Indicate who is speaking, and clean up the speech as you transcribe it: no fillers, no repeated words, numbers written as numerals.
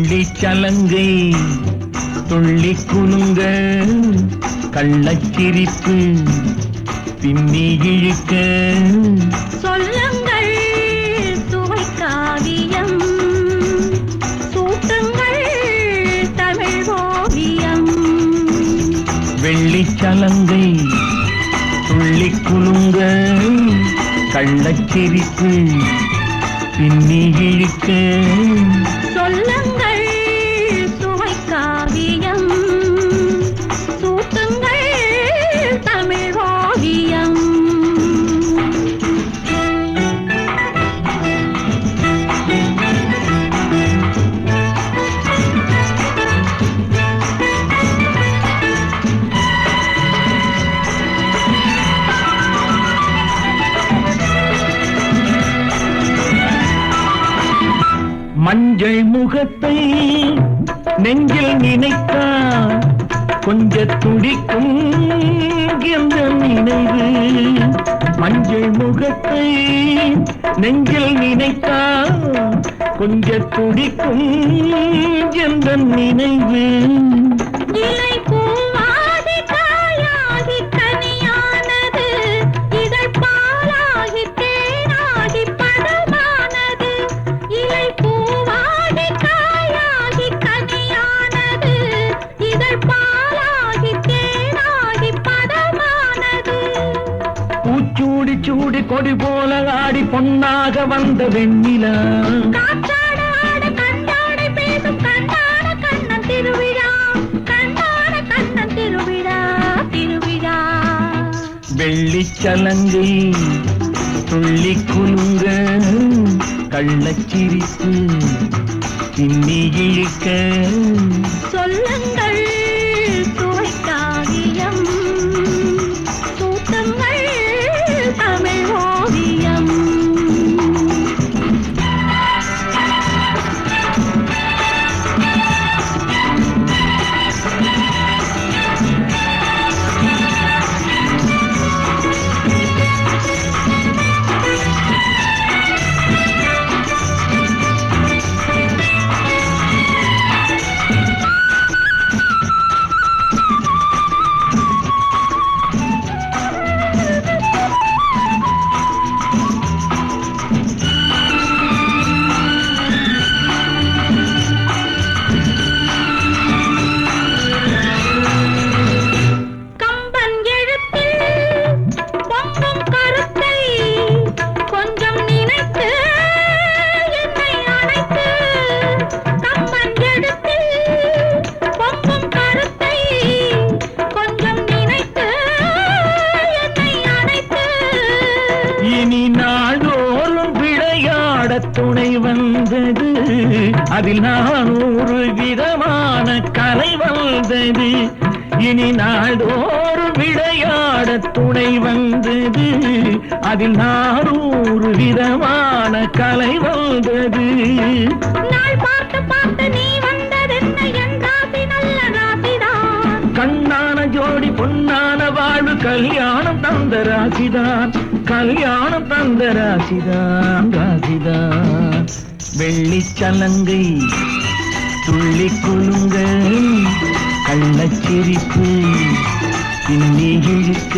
Speaker 1: வெள்ளிச்சலங்கை துள்ளி குலுங்க கள்ளச்சிரிப்பு பின்னி இழுக்க
Speaker 2: சொல்லுங்கள் சுவைக்காவியம் சூட்டுங்கள் தமிழ் ஓவியம்.
Speaker 1: வெள்ளிச்சலங்கை துள்ளி குலுங்க கள்ளச்சிரிப்பு பின்னி இழுக்க
Speaker 2: சொல்லுங்கள் சுவைக்காவியம் சூட்டுங்கள் தமிழ் ஓவியம்.
Speaker 1: மஞ்சள் முகத்தை நெஞ்சில் நினைத்தால் கொஞ்ச துடிக்கும் என்ற நினைவு. மஞ்சள் முகத்தை நெஞ்சில் நினைத்தால் கொஞ்ச துடிக்கும் என்ற நினைவு.
Speaker 2: இலை பூவாகி காயாகி கனியானது இதழ் பாலாகி தேனாகி பழமானது. இலை பூவாகி காயாகி கனியானது இதழ் பாலாகி தேனாகி பழமானது.
Speaker 1: பூச்சூடி சூடி கொடி போல ஆடி பொன்னாக வந்த வெண்ணிலா
Speaker 2: காற்றாட ஆட கண்டாடை பேசும் கண்டாட கண்ணன் திருவிழா கண்டாட கண்ணன் திருவிழா திருவிழா.
Speaker 1: வெள்ளிச்சலங்கை துள்ளி குலுங்க கள்ளச்சிரிப்பு பின்னி இழுக்க
Speaker 2: சொல்லுங்கள் சுவைக்காவியம் சூட்டுங்கள் தமிழ் ஓவியம். கம்பன் எழுத்தில் பொங்கும் கருத்தை கொஞ்சம் நினைத்து என்னை அணைத்து. கம்பன் எழுத்தில் பொங்கும் கருத்தை கொஞ்சம் நினைத்து என்னை அணைத்து.
Speaker 1: இனி நாள்தோறும் விளையாட துணை வந்தது அதில் 400 விதமான கலை வந்தது. இனி நாள்தோறும் விளையாட துணை வந்தது அதில் 400 விதமான கலை வந்தது.
Speaker 2: நாள் பார்த்து பார்த்து நீ வந்ததென்ன என் ராசி நல்ல ராசிதான்.
Speaker 1: கண்ணான ஜோடி பொன்னான வாழ்வு கல்யாணம் தந்த ராசிதான் கல்யாணம் தந்த ராசிதான் ராசிதான். வெள்ளிச்சலங்கை துள்ளி குலுங்க கள்ளச்சிரிப்பு பின்னி இழுக்க